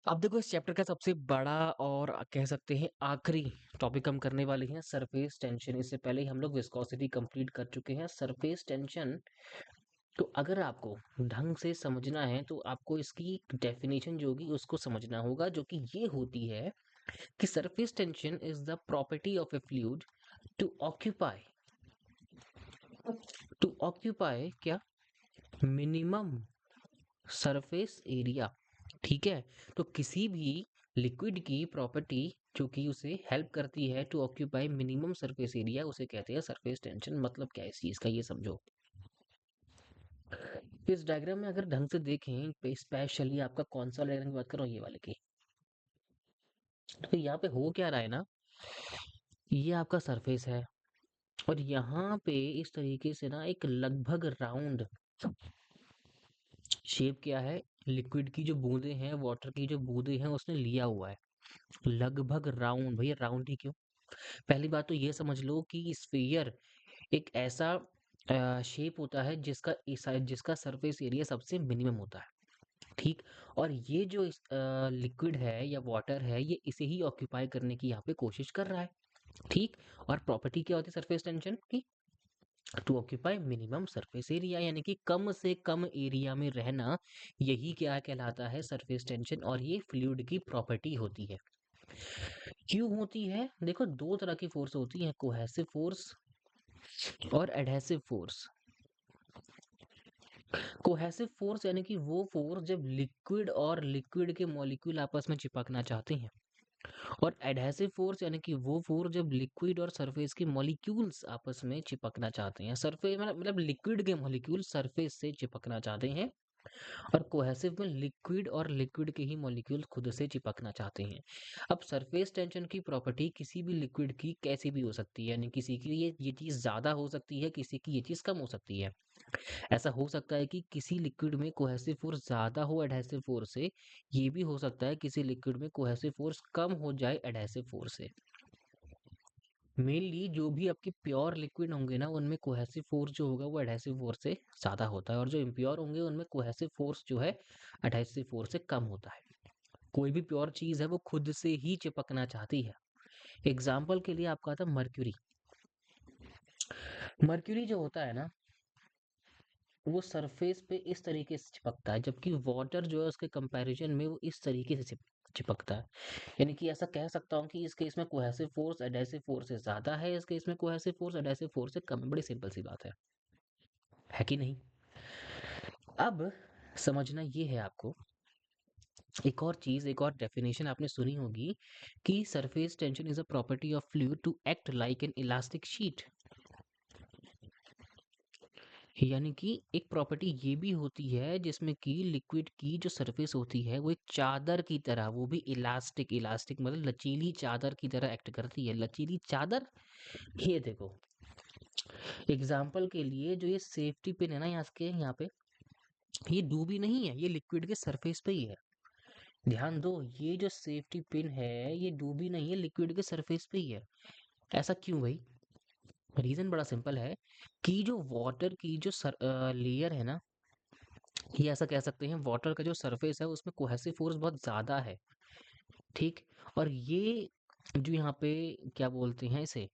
अब देखो इस चैप्टर का सबसे बड़ा और कह सकते हैं आखिरी टॉपिक हम करने वाले हैं सरफेस टेंशन। इससे पहले ही हम लोग विस्कोसिटी कंप्लीट कर चुके हैं। सरफेस टेंशन तो अगर आपको ढंग से समझना है तो आपको इसकी डेफिनेशन जो होगी उसको समझना होगा, जो कि ये होती है कि surface tension is the property of a fluid to occupy क्या मिनिमम सरफेस एरिया। ठीक है, तो किसी भी लिक्विड की प्रॉपर्टी जो कि उसे हेल्प करती है to occupy minimum surface area, उसे कहते हैं सरफेस टेंशन। मतलब क्या है इस चीज का, ये समझो। इस डायग्राम में अगर ढंग से देखें, स्पेशली आपका कौन सा डायग्राम की बात कर रहा हूँ, ये वाले की। तो यहाँ पे हो क्या रहा है ना, ये आपका सरफेस है और यहाँ पे इस तरीके से ना एक लगभग राउंड शेप क्या है, लिक्विड की जो बूंदे हैं, वाटर की जो बूंदे हैं, उसने लिया हुआ है लगभग राउंड। भैया राउंड ही क्यों? पहली बात तो ये समझ लो कि स्फीयर एक ऐसा शेप होता है जिसका सरफेस एरिया सबसे मिनिमम होता है। ठीक। और ये जो लिक्विड है या वाटर है, ये इसे ही ऑक्यूपाई करने की यहाँ पे कोशिश कर रहा है। ठीक। और प्रॉपर्टी क्या होती है सरफेस टेंशन की? To occupy minimum surface area, यानी कि कम से कम एरिया में रहना। यही क्या कहलाता है? Surface tension. और ये फ्लूइड की प्रॉपर्टी होती है। क्यों होती है? देखो, दो तरह की फोर्स होती है, कोहेसिव फोर्स और एडहेसिव फोर्स। कोहेसिव फोर्स यानी कि वो फोर्स जब लिक्विड और लिक्विड के मॉलिक्यूल आपस में चिपकना चाहते हैं। और एडहेसिव फोर्स यानी कि वो फोर्स जब लिक्विड और सरफेस के मॉलिक्यूल्स आपस में चिपकना चाहते हैं। सरफेस मतलब लिक्विड के मॉलिक्यूल सरफेस से चिपकना चाहते हैं। और कोहेसिव में लिक्विड और लिक्विड के ही मॉलिक्यूल खुद से चिपकना चाहते हैं। अब सरफेस टेंशन की प्रॉपर्टी किसी भी लिक्विड की कैसी भी हो सकती है, यानी किसी की ये चीज ज्यादा हो सकती है, किसी की ये चीज कम हो सकती है। ऐसा हो सकता है कि किसी लिक्विड में कोहेसिव फोर्स ज्यादा हो एडहेसिव फोर्स से। ये भी हो सकता है किसी लिक्विड में कोहेसिव फोर्स कम हो जाए एडहेसिव फोर्स से। मेनली जो भी आपके प्योर लिक्विड होंगे ना, उनमें कोहेसिव फोर्स जो होगा वो एडहेसिव फोर्स से ज्यादा होता है, और जो इम्प्योर होंगे उनमें कोहेसिव फोर्स जो है एडहेसिव फोर्स से कम होता है। कोई भी प्योर चीज है वो खुद से ही चिपकना चाहती है। एग्जाम्पल के लिए आपका था मर्क्यूरी। मर्क्यूरी जो होता है ना, वो सरफेस पे इस तरीके से चिपकता है, जबकि वाटर जो है उसके कंपैरिजन में वो इस तरीके से चिपकता है। यानी कि ऐसा कह सकता हूँ कि इस केस में कोहेसिव फोर्स एडहेसिव फोर्स से ज्यादा है, इस केस में कोहेसिव फोर्स एडहेसिव फोर्स से कम है। बड़ी सिंपल सी बात है कि नहीं? अब समझना ये है आपको, एक और चीज, एक और डेफिनेशन आपने सुनी होगी कि surface tension is a property of fluid to act like an elastic sheet. यानी कि एक प्रॉपर्टी ये भी होती है जिसमें कि लिक्विड की जो सरफेस होती है वो एक चादर की तरह, वो भी इलास्टिक, इलास्टिक मतलब लचीली चादर की तरह एक्ट करती है। लचीली चादर, ये देखो एग्जाम्पल के लिए, जो ये सेफ्टी पिन है ना यहाँ पे, ये डूबी नहीं है, ये लिक्विड के सरफेस पे ही है। ध्यान दो, ये जो सेफ्टी पिन है ये डूबी नहीं है, लिक्विड के सरफेस पे ही है। ऐसा क्यों भाई? रीजन बड़ा सिंपल है कि जो वाटर की जो लेयर है ना, ये ऐसा कह सकते हैं वाटर का जो सरफेस है उसमें कोहेसिव फोर्स बहुत ज्यादा है। ठीक। और ये जो यहाँ पे क्या बोलते हैं इसे,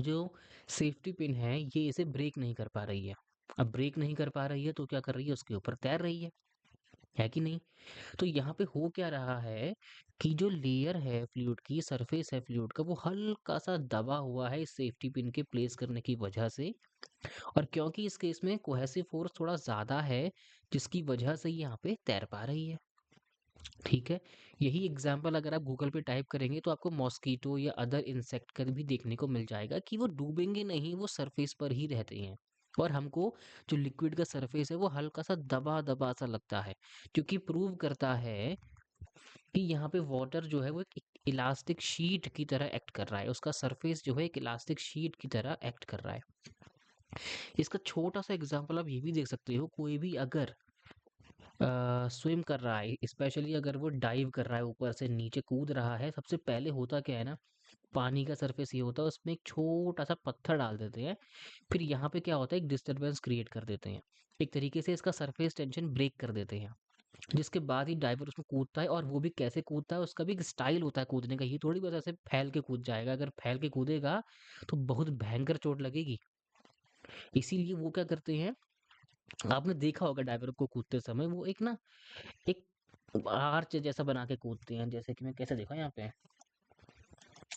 जो सेफ्टी पिन है, ये इसे ब्रेक नहीं कर पा रही है। अब ब्रेक नहीं कर पा रही है तो क्या कर रही है? उसके ऊपर तैर रही है कि नहीं? तो यहाँ पे हो क्या रहा है कि जो लेयर है फ्लूइड की, सरफेस है फ्लूइड का, वो हल्का सा दबा हुआ है इस सेफ्टी पिन के प्लेस करने की वजह से। और क्योंकि इस केस में कोहेसिव फोर्स थोड़ा ज्यादा है, जिसकी वजह से ये यहाँ पे तैर पा रही है। ठीक है। यही एग्जाम्पल अगर आप गूगल पे टाइप करेंगे तो आपको मॉस्कीटो या अदर इंसेक्ट का भी देखने को मिल जाएगा कि वो डूबेंगे नहीं, वो सरफेस पर ही रहते हैं। और हमको जो लिक्विड का सरफेस है वो हल्का सा दबा दबा सा लगता है, क्योंकि प्रूव करता है कि यहाँ पे वाटर जो है वो एक इलास्टिक शीट की तरह एक्ट कर रहा है, उसका सरफेस जो है एक इलास्टिक शीट की तरह एक्ट कर रहा है। इसका छोटा सा एग्जांपल आप ये भी देख सकते हो, कोई भी अगर स्विम कर रहा है, स्पेशली अगर वो डाइव कर रहा है, ऊपर से नीचे कूद रहा है, सबसे पहले होता क्या है ना, पानी का सरफेस ये होता है, उसमें एक छोटा सा पत्थर डाल देते हैं। फिर यहाँ पे क्या होता है, एक डिस्टरबेंस क्रिएट कर देते हैं, एक तरीके से इसका सरफेस टेंशन ब्रेक कर देते हैं। जिसके बाद ही डाइवर उसमें कूदता है, और वो भी कैसे कूदता है, उसका भी एक स्टाइल होता है कूदने का। ये थोड़ी बस ऐसे फैल के कूद जाएगा। अगर फैल के कूदेगा तो बहुत भयंकर चोट लगेगी। इसीलिए वो क्या करते हैं, आपने देखा होगा डाइवर को कूदते समय, वो एक ना एक आर्च जैसा बना के कूदते हैं। जैसे कि मैं कैसे देखा यहाँ पे,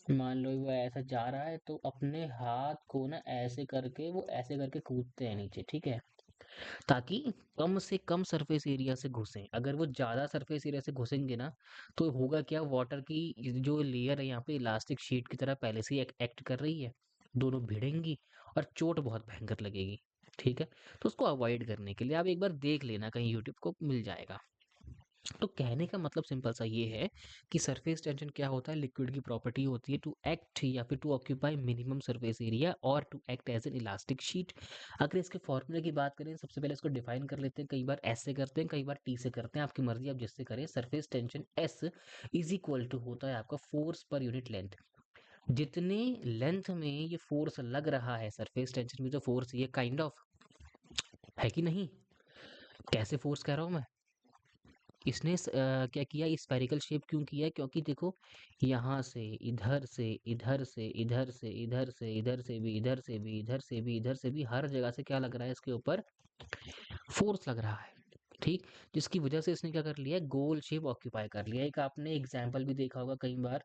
मान लो वो ऐसा जा रहा है तो अपने हाथ को ना ऐसे करके वो ऐसे करके कूदते हैं नीचे, ठीक है, ताकि कम से कम सरफेस एरिया से घुसें। अगर वो ज़्यादा सरफेस एरिया से घुसेंगे ना, तो होगा क्या, वाटर की जो लेयर है यहाँ पे इलास्टिक शीट की तरह पहले से ही एक्ट कर रही है, दोनों भिड़ेंगी और चोट बहुत भयंकर लगेगी। ठीक है, तो उसको अवॉइड करने के लिए आप एक बार देख लेना, कहीं यूट्यूब को मिल जाएगा। तो कहने का मतलब सिंपल सा ये है कि सरफेस टेंशन क्या होता है, लिक्विड की प्रॉपर्टी होती है टू एक्ट या फिर to occupy minimum surface area और to act as an elastic sheet. अगर इसके फॉर्मूले की बात करें, सबसे पहले इसको डिफाइन कर लेते हैं। कई बार एस से करते हैं, कई बार टी से करते हैं, आपकी मर्जी, आप जिससे करें। Surface tension S is equal to होता है आपका फोर्स पर यूनिट लेंथ। जितने लेंथ में ये फोर्स लग रहा है, सरफेस टेंशन में जो फोर्स, ये काइंड ऑफ है कि नहीं। कैसे फोर्स कह रहा हूं मैं, इसने क्या किया, स्फेरिकल शेप क्यों किया है, क्योंकि देखो यहाँ से इधर से इधर से इधर से इधर से इधर से भी इधर से भी इधर से भी इधर से भी हर जगह से क्या लग रहा है, इसके ऊपर फोर्स लग रहा है। ठीक, जिसकी वजह से इसने क्या कर लिया, गोल शेप ऑक्यूपाई कर लिया। एक आपने एग्जाम्पल भी देखा होगा कई बार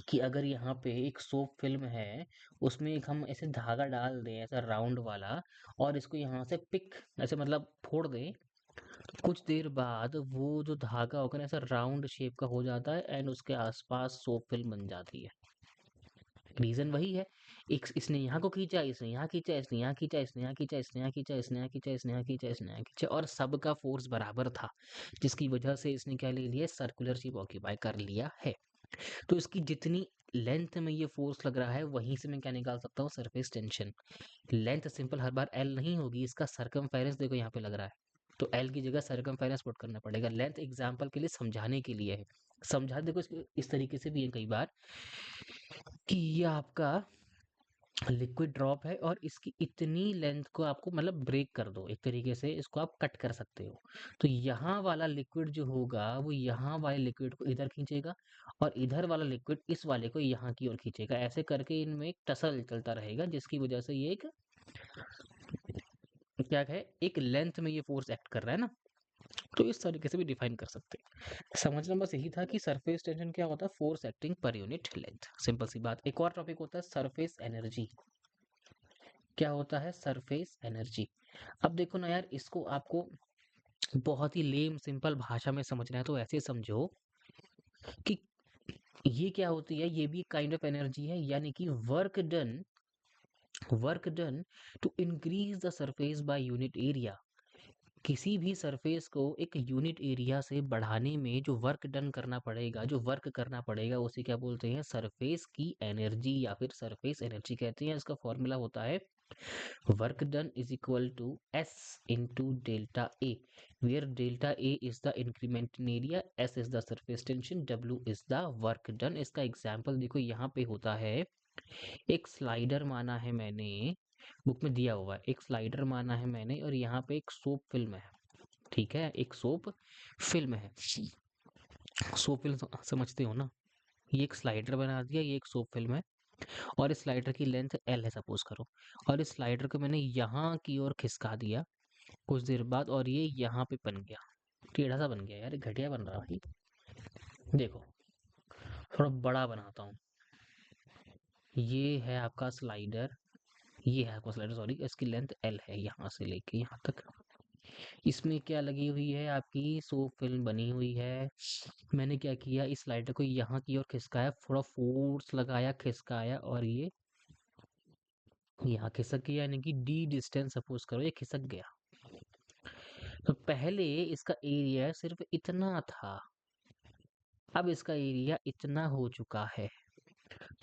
कि अगर यहाँ पे एक सोप फिल्म है, उसमें एक हम ऐसे धागा डाल दें ऐसा राउंड वाला, और इसको यहाँ से पिक ऐसे मतलब फोड़ दें, कुछ देर बाद वो जो धागा होगा ना ऐसा राउंड शेप का हो जाता है, एंड उसके आसपास सोप फिल्म बन जाती है। रीजन वही है, एक इसने यहाँ को खींचा, इसने यहाँ खींचा, इसने यहाँ खींचा, इसने यहाँ खींचा, इसने यहाँ खींचा, इसने यहाँ खींचा, इसने यहाँ खींचा, इसने यहाँ खींचा, और सबका फोर्स बराबर था, जिसकी वजह से इसने क्या ले लिया, सर्कुलर शेप ऑक्यूपाई कर लिया है। तो इसकी जितनी लेंथ में ये फोर्स लग रहा है, वहीं से मैं क्या निकाल सकता हूँ, सरफेस टेंशन। लेंथ सिंपल हर बार एल नहीं होगी, इसका सरकमफेरेंस देखो यहाँ पे लग रहा है, तो एल की जगह सरकमफेरेंस पुट करना पड़ेगा। लेंथ एग्जांपल के लिए समझाने के लिए है, समझा देखो इस तरीके से भी है कई बार कि ये आपका लिक्विड ड्रॉप है और इसकी इतनी लेंथ को आपको मतलब ब्रेक कर दो, एक तरीके से इसको आप कट कर सकते हो। तो यहाँ वाला लिक्विड जो होगा वो यहाँ वाले लिक्विड को इधर खींचेगा, और इधर वाला लिक्विड इस वाले को यहाँ की ओर खींचेगा। ऐसे करके इनमें एक टसल चलता रहेगा, जिसकी वजह से ये एक क्या है, एक लेंथ में ये फोर्स एक्ट कर रहा है ना। तो इस तरीके से भी डिफाइन कर सकते हैं। समझना बस यही था कि सरफेस टेंशन क्या होता है, force acting per unit length, simple सी बात। एक और टॉपिक होता है सरफेस एनर्जी। क्या होता है सरफेस एनर्जी, अब देखो ना यार, इसको आपको बहुत ही लेम सिंपल भाषा में समझना है तो ऐसे समझो कि ये क्या होती है, ये भी काइंड ऑफ एनर्जी है, यानी कि work done to increase the surface by unit area. किसी भी सरफेस को एक यूनिट एरिया से बढ़ाने में जो वर्क डन करना पड़ेगा, जो वर्क करना पड़ेगा, उसे क्या बोलते हैं, सरफेस की एनर्जी या फिर सरफेस एनर्जी कहते हैं। इसका फॉर्मूला होता है work done is equal to S into delta A, where delta A is the increment in area, S is the surface tension, W is the work done। इसका example देखो यहाँ पे होता है, एक स्लाइडर माना है मैंने, बुक में दिया हुआ है, एक स्लाइडर माना है मैंने, और यहाँ पे एक सोप फिल्म है। ठीक है, एक सोप फिल्म है, सोप फिल्म समझते हो ना, ये एक स्लाइडर बना दिया, ये एक सोप फिल्म है, और इस स्लाइडर की लेंथ एल है सपोज करो, और इस स्लाइडर को मैंने यहाँ की ओर खिसका दिया कुछ देर बाद, और ये यहाँ पे बन गया, टेढ़ा सा बन गया यार, घटिया बन रहा भाई। देखो थोड़ा बड़ा बनाता हूँ, ये है आपका स्लाइडर, ये है आपका स्लाइडर सॉरी, इसकी लेंथ एल है यहाँ से लेके यहाँ तक। इसमें क्या लगी हुई है, आपकी सोप फिल्म बनी हुई है। मैंने क्या किया, इस स्लाइडर को यहाँ की ओर खिसकाया, थोड़ा फोर्स लगाया, खिसकाया, और ये यहाँ खिसक गया, यानी कि डी डिस्टेंस सपोज करो ये खिसक गया। तो पहले इसका एरिया सिर्फ इतना था, अब इसका एरिया इतना हो चुका है,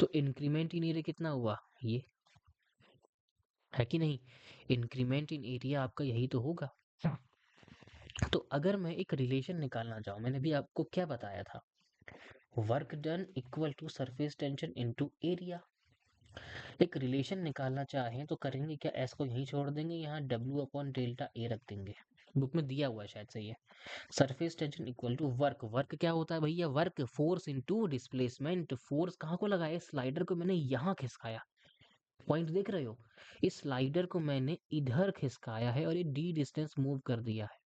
तो इंक्रीमेंट इन एरिया कितना हुआ, ये है कि नहीं, इंक्रीमेंट इन एरिया आपका यही तो होगा। तो अगर मैं एक रिलेशन निकालना चाहूँ, मैंने भी आपको क्या बताया था, work done equal to surface tension into area. एक रिलेशन निकालना चाहें तो करेंगे क्या, एस को यहीं छोड़ देंगे, यहाँ डब्ल्यू अपॉन डेल्टा ए रख देंगे। बुक में दिया हुआ है शायद, सही है। Surface tension equal to work. Work क्या होता है भैया? Work force into displacement. Force कहाँ को लगाया? स्लाइडर को मैंने यहाँ खिसकाया। पॉइंट देख रहे हो? इस स्लाइडर को मैंने इधर खिसकाया है और ये डी डिस्टेंस मूव कर दिया है,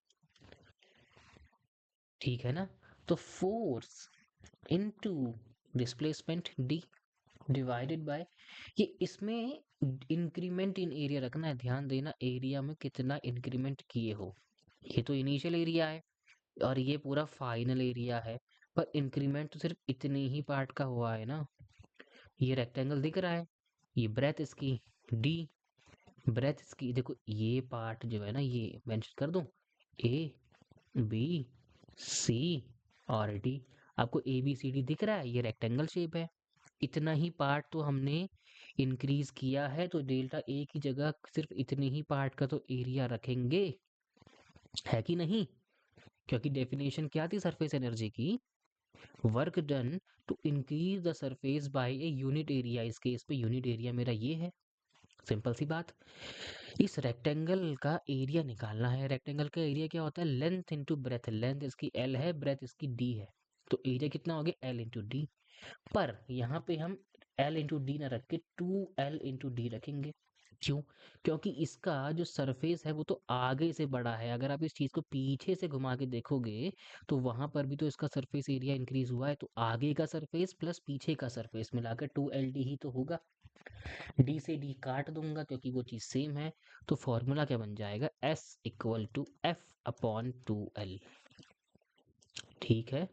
ठीक है ना? तो force into displacement D divided by ये, इसमें इंक्रीमेंट इन एरिया रखना है, ध्यान देना एरिया में कितना इंक्रीमेंट किए हो। ये तो इनिशियल एरिया है और ये पूरा फाइनल एरिया है, पर इंक्रीमेंट तो सिर्फ इतने ही पार्ट का हुआ है ना। ये रेक्टेंगल दिख रहा है, ये ब्रेथ इसकी डी, ब्रेथ इसकी देखो, ये पार्ट जो है ना, ये मेंशन कर दूं, ए बी सी और डी। आपको ए बी सी डी दिख रहा है? ये रेक्टेंगल शेप है, इतना ही पार्ट तो हमने इंक्रीज किया है, तो डेल्टा ए की जगह सिर्फ इतने ही पार्ट का तो एरिया रखेंगे, है कि नहीं? क्योंकि डेफिनेशन क्या थी सरफेस एनर्जी की? Work done to increase the surface by a unit area. इस केस पे यूनिट एरिया मेरा ये है, सिंपल सी बात। इस रेक्टेंगल का एरिया निकालना है। रेक्टेंगल का एरिया क्या होता है? Length into breadth. लेंथ इसकी एल है, ब्रेथ इसकी डी है, तो एरिया कितना हो गया? L into D. पर यहाँ पे हम एल इंटू डी ना रख के 2L इंटू डी रखेंगे। क्यों? क्योंकि इसका जो सरफेस है वो तो आगे से बड़ा है। अगर आप इस चीज को पीछे से घुमा के देखोगे तो वहां पर भी तो इसका सरफेस एरिया इंक्रीज हुआ है, तो आगे का सरफेस प्लस पीछे का सरफेस मिलाकर 2LD ही तो होगा। डी से डी काट दूंगा क्योंकि वो चीज सेम है, तो फॉर्मूला क्या बन जाएगा? S equal to F upon 2L। ठीक है,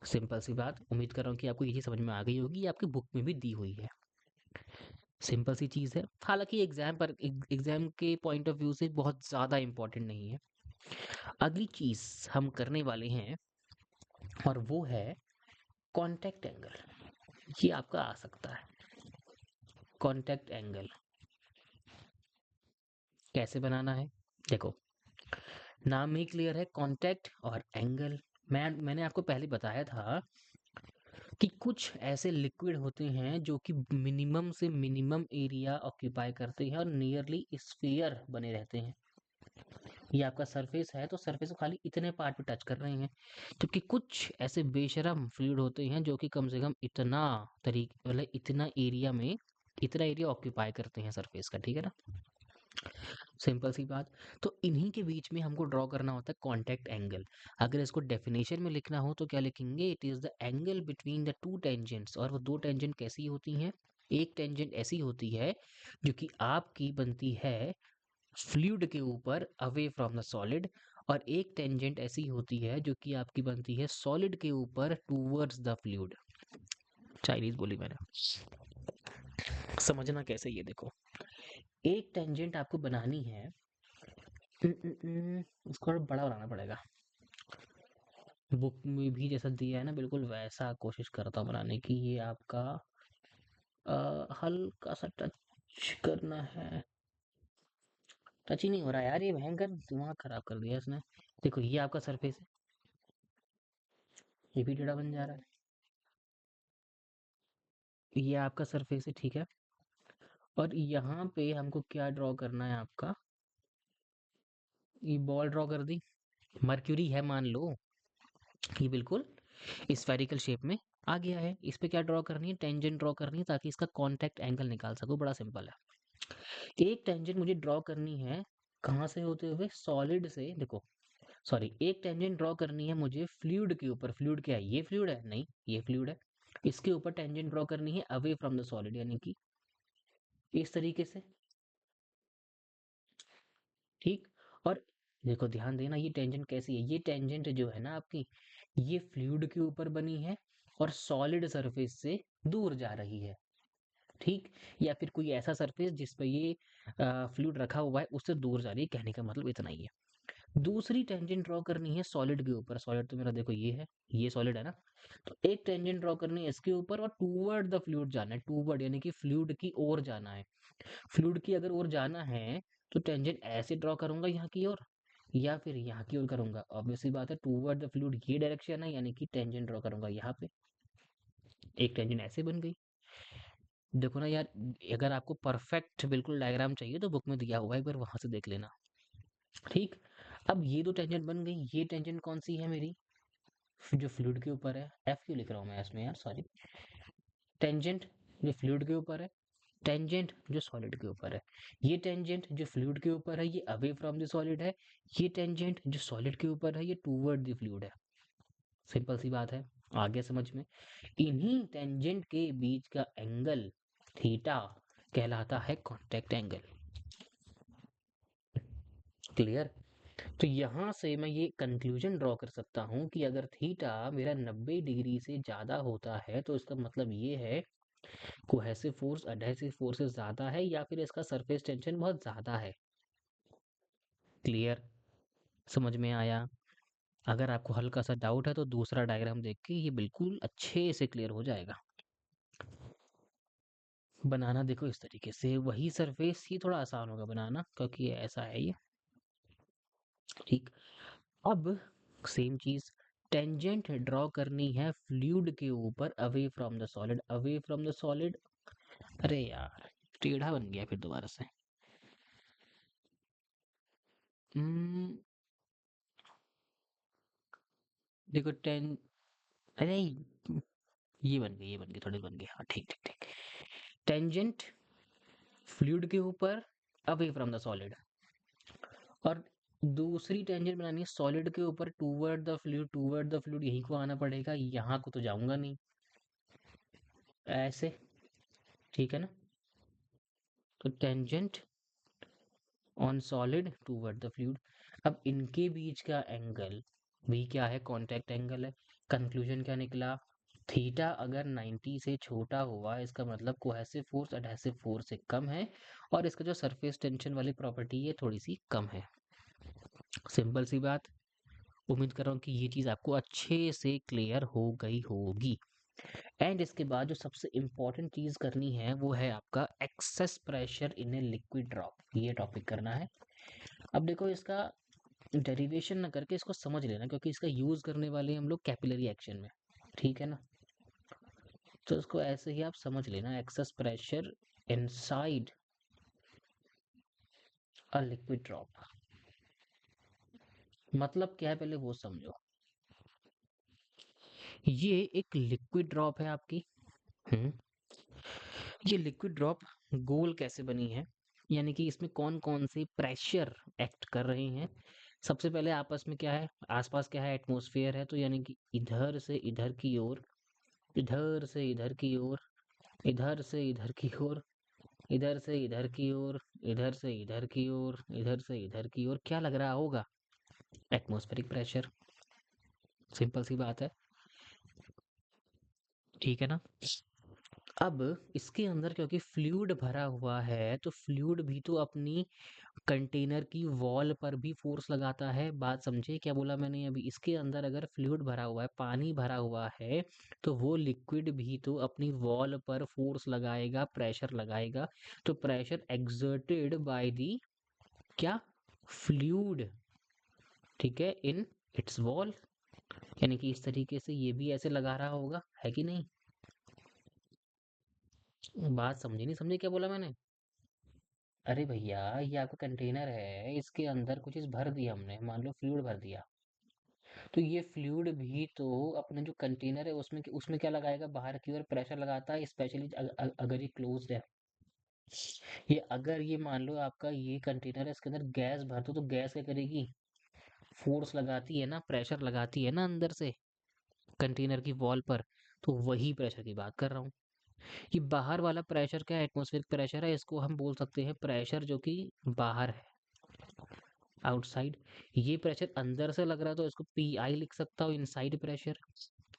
सिंपल सी बात। उम्मीद कर रहा हूँ कि आपको ये चीज समझ में आ गई होगी, ये आपकी बुक में भी दी हुई है। सिंपल सी चीज है, हालांकि एग्जाम पर एग्जाम के पॉइंट ऑफ व्यू से बहुत ज्यादा इंपॉर्टेंट नहीं है। अगली चीज हम करने वाले हैं और वो है कॉन्टेक्ट एंगल। ये आपका आ सकता है, कॉन्टेक्ट एंगल कैसे बनाना है? देखो, नाम ही क्लियर है, कॉन्टेक्ट और एंगल। मैंने आपको पहले बताया था कि कुछ ऐसे लिक्विड होते हैं जो कि मिनिमम से मिनिमम एरिया ऑक्यूपाई करते हैं और नियरली स्फीयर बने रहते हैं। ये आपका सरफेस है, तो सरफेस को खाली इतने पार्ट पे टच कर रहे हैं, जबकि कुछ ऐसे बेशरम फ्लूइड होते हैं जो कि कम से कम इतना तरीके, मतलब इतना एरिया में, इतना एरिया ऑक्यूपाई करते हैं सरफेस का, ठीक है ना? सिंपल सी बात। तो इन्हीं के बीच में हमको ड्रॉ करना होता है कॉन्टेक्ट एंगल। अगर इसको डेफिनेशन में लिखना हो तो क्या लिखेंगे? It is the angle between the two tangents. और वो दो टेंजेंट कैसी होती हैं? एक टेंजेंट ऐसी होती है जो कि आपकी बनती है फ्लूइड के ऊपर अवे फ्रॉम द सॉलिड, और एक टेंजेंट ऐसी होती है जो कि आपकी बनती है सॉलिड के ऊपर टूवर्ड्स द फ्लूइड। चाइनीज बोली मैंने, समझना कैसे ये देखो। एक टेंजेंट आपको बनानी है, उसको थोड़ा बड़ा बनाना पड़ेगा। बुक में भी जैसा दिया है ना, बिल्कुल वैसा कोशिश करता हूँ बनाने की। ये आपका हल्का सा टच करना है। टच ही नहीं हो रहा यार, ये भयंकर दिमाग खराब कर दिया इसने। देखो, ये आपका सरफेस है, ये भी टेढ़ा बन जा रहा है। ये आपका सरफेस है, ठीक है। और यहाँ पे हमको क्या ड्रॉ करना है? आपका ये बॉल ड्रॉ कर दी, मर्क्यूरी है मान लो, ये बिल्कुल स्फेरिकल शेप में आ गया है। इस पे क्या ड्रॉ करनी है? टेंजेंट ड्रॉ करनी है ताकि इसका कॉन्टेक्ट एंगल निकाल सको। बड़ा सिंपल है। एक टेंजेंट मुझे ड्रॉ करनी है, कहाँ से होते हुए? सॉलिड से। देखो, सॉरी, एक टेंजेंट ड्रॉ करनी है मुझे फ्लूइड के ऊपर। फ्लूइड क्या है? ये फ्लूइड है? नहीं, ये फ्लूइड है। इसके ऊपर टेंजेंट ड्रॉ करनी है अवे फ्रॉम द सॉलिड, यानी कि इस तरीके से, ठीक। और देखो, ध्यान देना, ये टेंजेंट कैसी है? ये टेंजेंट जो है ना आपकी, ये फ्लूइड के ऊपर बनी है और सॉलिड सरफेस से दूर जा रही है, ठीक। या फिर कोई ऐसा सरफेस जिस पे ये फ्लूइड रखा हुआ है उससे दूर जा रही है, कहने का मतलब इतना ही है। दूसरी टेंजेंट ड्रॉ करनी है सॉलिड के ऊपर। सॉलिड तो मेरा देखो ये है, ये सॉलिड है ना। तो एक टेंजेंट ड्रॉ करनी है इसके ऊपर और टूवर्ड द फ्लूइड जाना है। टूवर्ड यानी कि फ्लूइड की ओर जाना है। फ्लूइड की अगर ओर जाना है तो टेंजेंट ऐसे ड्रॉ करूंगा यहाँ की ओर, या फिर यहाँ की ओर करूंगा। ऑब्वियसली बात है, टूवर्ड द फ्लूइड ये डायरेक्शन है, यानी कि टेंजेंट ड्रॉ करूंगा यहाँ पे। एक टेंजेंट ऐसे बन गई। देखो ना यार, अगर आपको परफेक्ट बिल्कुल डायग्राम चाहिए तो बुक में दिया हुआ है, एक बार वहां से देख लेना। ठीक। अब ये दो टेंजेंट बन गई, ये टेंजेंट कौन सी है मेरी, जो फ्लूइड के ऊपर है, एफ क्यों लिख रहा हूँ मैं इसमें यार, सॉरी। टेंजेंट जो फ्लूइड के ऊपर है, टेंजेंट जो सॉलिड के ऊपर है। ये टेंजेंट जो फ्लूइड के ऊपर है ये अवे फ्रॉम द सॉलिड है, ये टेंजेंट जो सॉलिड के ऊपर है ये टूवर्ड द फ्लूइड है। सिंपल सी बात है, आ गया समझ में। इन्हीं टेंजेंट के बीच का एंगल थीटा कहलाता है कांटेक्ट एंगल। क्लियर। तो यहां से मैं ये कंक्लूजन ड्रॉ कर सकता हूं कि अगर थीटा मेरा 90 डिग्री से ज्यादा होता है तो इसका मतलब ये है कोहेसिव फोर्स एडहेसिव फोर्स से ज्यादा है या फिर इसका सरफेस टेंशन बहुत ज्यादा है। क्लियर, समझ में आया। अगर आपको हल्का सा डाउट है तो दूसरा डायग्राम देख के ये बिल्कुल अच्छे से क्लियर हो जाएगा। बनाना देखो इस तरीके से, वही सरफेस, ये थोड़ा आसान होगा बनाना क्योंकि ये ऐसा है ये। ठीक। अब सेम चीज, टेंजेंट ड्रॉ करनी है फ्लूइड के ऊपर away from the solid, away from the solid. अरे यार टेढ़ा बन गया फिर दोबारा से। हम्म, देखो टेन, अरे ये बन गई, ये बन गई, थोड़ी बन गई, हाँ ठीक ठीक ठीक। टेंजेंट फ्लूइड के ऊपर अवे फ्रॉम द सॉलिड, और दूसरी टेंजेंट बनानी है सॉलिड के ऊपर toward the fluid, toward the fluid यहीं को आना पड़ेगा, यहाँ को तो जाऊंगा नहीं, ऐसे। ठीक है ना। तो tangent on solid toward the fluid. अब इनके बीच का एंगल भी क्या है, कांटेक्ट एंगल है। कंक्लूजन क्या निकला, थीटा अगर 90 से छोटा हुआ इसका मतलब कोहेसिव फोर्स एडहेसिव फोर्स से कम है, और इसका जो सरफेस टेंशन वाली प्रॉपर्टी है थोड़ी सी कम है। सिंपल सी बात। उम्मीद कर रहा हूँ कि ये चीज आपको अच्छे से क्लियर हो गई होगी। एंड इसके बाद जो सबसे इम्पोर्टेंट चीज करनी है वो है आपका excess pressure in a liquid drop, ये टॉपिक करना है। अब देखो इसका डेरिवेशन ना करके इसको समझ लेना, क्योंकि इसका यूज करने वाले हैं हम लोग कैपिलरी एक्शन में। ठीक है ना। तो इसको ऐसे ही आप समझ लेना, excess pressure inside a liquid drop मतलब क्या है पहले वो समझो। ये एक लिक्विड ड्रॉप है आपकी। हम्म। ये लिक्विड ड्रॉप गोल कैसे बनी है, यानी कि इसमें कौन कौन से प्रेशर एक्ट कर रहे हैं। सबसे पहले आपस में क्या है, आसपास क्या है, एटमॉस्फेयर है, तो यानी कि इधर से इधर की ओर, इधर से इधर की ओर, इधर से इधर की ओर, इधर से इधर की ओर, इधर से इधर की ओर, इधर से इधर की ओर, क्या लग रहा होगा, एटमॉस्फेरिक प्रेशर। सिंपल सी बात है। ठीक है ना। अब इसके अंदर क्योंकि फ्लूइड भरा हुआ है तो फ्लूइड भी तो अपनी कंटेनर की वॉल पर भी फोर्स लगाता है। बात समझे क्या बोला मैंने अभी, इसके अंदर अगर फ्लूइड भरा हुआ है, पानी भरा हुआ है, तो वो लिक्विड भी तो अपनी वॉल पर फोर्स लगाएगा, प्रेशर लगाएगा। तो प्रेशर एक्सर्टेड बाय दी क्या, फ्लूइड। ठीक है, इन इट्स वॉल, यानी कि इस तरीके से ये भी ऐसे लगा रहा होगा, है कि नहीं। बात समझे नहीं समझे क्या बोला मैंने। अरे भैया ये आपका कंटेनर है, इसके अंदर कुछ चीज भर दिया हमने, मान लो फ्लूइड भर दिया, तो ये फ्लूइड भी तो अपने जो कंटेनर है उसमें उसमें क्या लगाएगा, बाहर की ओर प्रेशर लगाता है, स्पेशली अगर ये क्लोज्ड है। ये अगर ये मान लो आपका ये कंटेनर है, इसके अंदर गैस भर दो तो गैस क्या करेगी, फोर्स लगाती है ना, प्रेशर लगाती है ना अंदर से कंटेनर की वॉल पर। तो वही प्रेशर की बात कर रहा हूँ। ये बाहर वाला प्रेशर क्या है, एटमॉस्फेरिक प्रेशर है, इसको हम बोल सकते हैं प्रेशर जो कि बाहर है, आउटसाइड। ये प्रेशर अंदर से लग रहा है तो इसको पी आई लिख सकता हूँ, इनसाइड प्रेशर।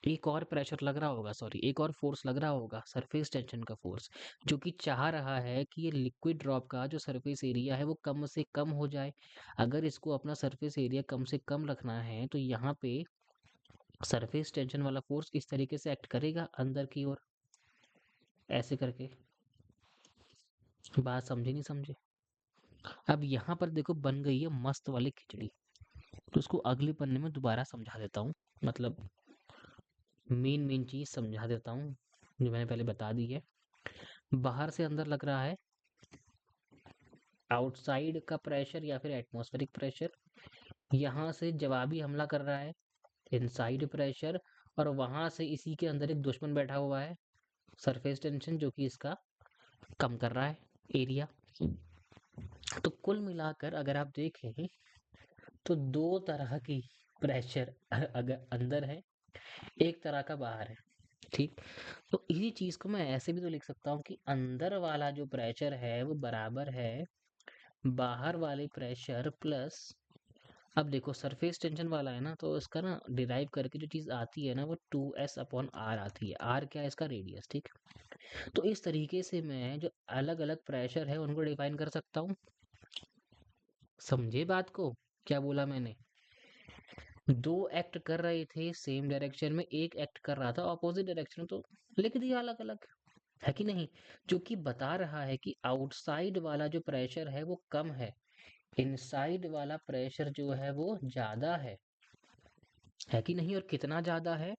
एक और प्रेशर लग रहा होगा, सॉरी एक और फोर्स लग रहा होगा, सरफेस टेंशन का फोर्स, जो कि चाह रहा है कि ये लिक्विड ड्रॉप का जो सरफेस एरिया है वो कम से कम हो जाए। अगर इसको अपना सरफेस एरिया कम से कम रखना है तो यहाँ पे सरफेस टेंशन वाला फोर्स इस तरीके से एक्ट करेगा अंदर की ओर, ऐसे करके। बात समझे नहीं समझे। अब यहाँ पर देखो बन गई है मस्त वाली खिचड़ी, तो उसको अगले पन्ने में दोबारा समझा देता हूँ, मतलब मेन मेन चीज समझा देता हूँ जो मैंने पहले बता दी है। बाहर से अंदर लग रहा है, आउटसाइड का प्रेशर या फिर एटमॉस्फेरिक प्रेशर, यहाँ से जवाबी हमला कर रहा है इनसाइड प्रेशर, और वहां से इसी के अंदर एक दुश्मन बैठा हुआ है सरफेस टेंशन, जो कि इसका कम कर रहा है एरिया। तो कुल मिलाकर अगर आप देखें तो दो तरह की प्रेशर अगर अंदर है, एक तरह का बाहर है, ठीक। तो इसी चीज को मैं ऐसे भी तो लिख सकता हूँ कि अंदर वाला जो प्रेशर है वो बराबर है बाहर वाले प्रेशर प्लस, अब देखो सरफेस टेंशन वाला है ना, तो इसका ना डिराइव करके जो चीज आती है ना वो 2s/r आती है। r क्या है? इसका रेडियस, ठीक। तो इस तरीके से मैं जो अलग अलग प्रेशर है उनको डिफाइन कर सकता हूँ। समझे बात को? क्या बोला मैंने? दो एक्ट कर रहे थे सेम डायरेक्शन में, एक एक्ट कर रहा था ऑपोजिट डायरेक्शन में, तो लिख दिया अलग अलग, है कि नहीं? जो कि बता रहा है कि आउटसाइड वाला जो प्रेशर है वो कम है, इनसाइड वाला प्रेशर जो है वो ज्यादा है कि नहीं? और कितना ज्यादा है?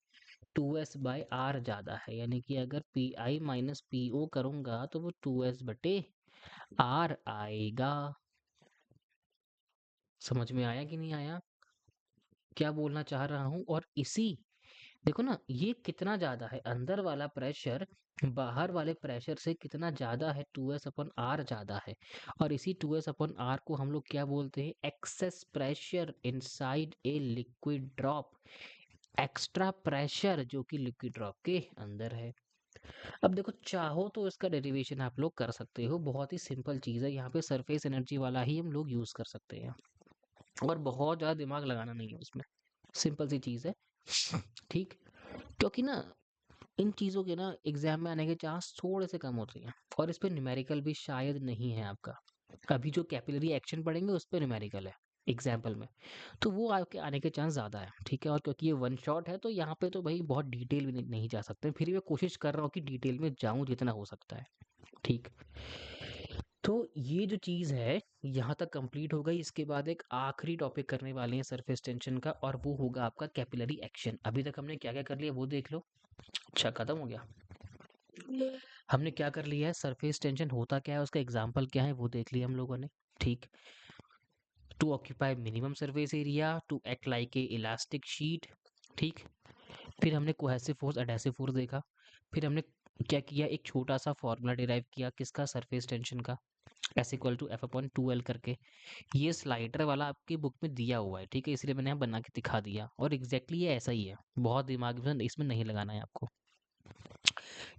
2s/r ज्यादा है, यानी कि अगर पी माइनस पी करूंगा तो वो 2s/r आएगा। समझ में आया कि नहीं आया? क्या बोलना चाह रहा हूं? और इसी, देखो ना, ये कितना ज्यादा है, अंदर वाला प्रेशर बाहर वाले प्रेशर से कितना ज्यादा है, 2s/r ज्यादा है। और इसी 2s/r को हम लोग क्या बोलते हैं? Excess pressure inside a liquid drop, extra pressure जो कि लिक्विड ड्रॉप के अंदर है। अब देखो, चाहो तो इसका डेरिवेशन आप लोग कर सकते हो, बहुत ही सिंपल चीज है, यहाँ पे सरफेस एनर्जी वाला ही हम लोग यूज कर सकते हैं, और बहुत ज्यादा दिमाग लगाना नहीं है उसमें, सिंपल सी चीज है, ठीक। क्योंकि ना इन चीजों के ना एग्जाम में आने के चांस थोड़े से कम होते हैं, और इस पे न्यूमेरिकल भी शायद नहीं है आपका। अभी जो कैपिलरी एक्शन पढ़ेंगे उस पे न्यूमेरिकल है एग्जाम्पल में, तो वो आपके आने के चांस ज्यादा है, ठीक है। और क्योंकि ये वन शॉट है तो यहाँ पे तो भाई बहुत डिटेल भी नहीं जा सकते, फिर भी मैं कोशिश कर रहा हूँ कि डिटेल में जाऊं जितना हो सकता है, ठीक। तो ये जो चीज है यहाँ तक कंप्लीट हो गई। इसके बाद एक आखिरी टॉपिक करने वाले हैं सरफेस टेंशन का, और वो होगा आपका कैपिलरी एक्शन। अभी तक हमने क्या क्या कर लिया वो देख लो। अच्छा, खत्म हो गया? हमने क्या कर लिया है, सरफेस टेंशन होता क्या है, उसका एग्जाम्पल क्या है वो देख लिया हम लोगों ने, ठीक। To occupy minimum surface area, to act like a elastic sheet, ठीक। फिर हमने कोहेसिव फोर्स, एडहेसिव फोर्स देखा। फिर हमने क्या किया, एक छोटा सा फॉर्मूला डिराइव किया, किसका? सरफेस टेंशन का, S=F/2L करके। ये स्लाइडर वाला आपकी बुक में दिया हुआ है, ठीक है, इसलिए मैंने यहाँ बना के दिखा दिया, और एग्जैक्टली ये ऐसा ही है, बहुत दिमाग में इसमें नहीं लगाना है आपको।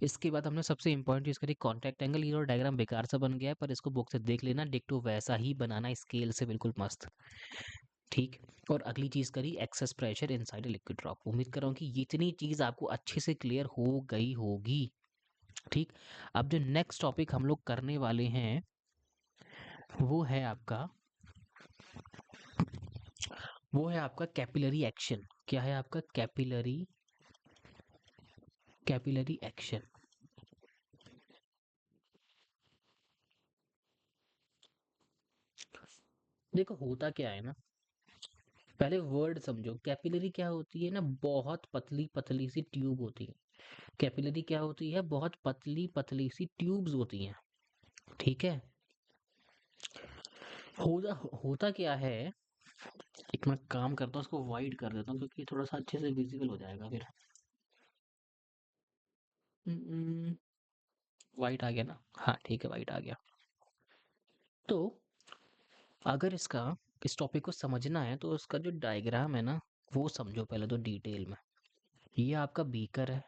इसके बाद हमने सबसे इंपॉर्टेंट चीज करी, कॉन्टैक्ट एंगल। ये और डायग्राम बेकार सा बन गया है, पर इसको बुक से देख लेना, डिक्टो वैसा ही बनाना स्केल से, बिल्कुल मस्त, ठीक। और अगली चीज करी, excess pressure inside liquid drop. उम्मीद कर रहा हूँ कि ये इतनी चीज आपको अच्छे से क्लियर हो गई होगी, ठीक। अब जो नेक्स्ट टॉपिक हम लोग करने वाले हैं वो है आपका कैपिलरी एक्शन। क्या है आपका? Capillary action. देखो होता क्या है ना, पहले वर्ड समझो। कैपिलरी क्या होती है ना, बहुत पतली पतली सी ट्यूब होती है। कैपिलरी क्या होती है? बहुत पतली पतली सी ट्यूब्स होती हैं, ठीक है। होता होता क्या है, एक मैं काम करता हूँ, उसको वाइड कर देता हूँ क्योंकि थोड़ा सा अच्छे से विजिबल हो जाएगा फिर। वाइट आ गया ना? हाँ ठीक है, वाइट आ गया। तो अगर इस टॉपिक को समझना है तो उसका जो डायग्राम है ना वो समझो पहले तो डिटेल में। ये आपका बीकर है,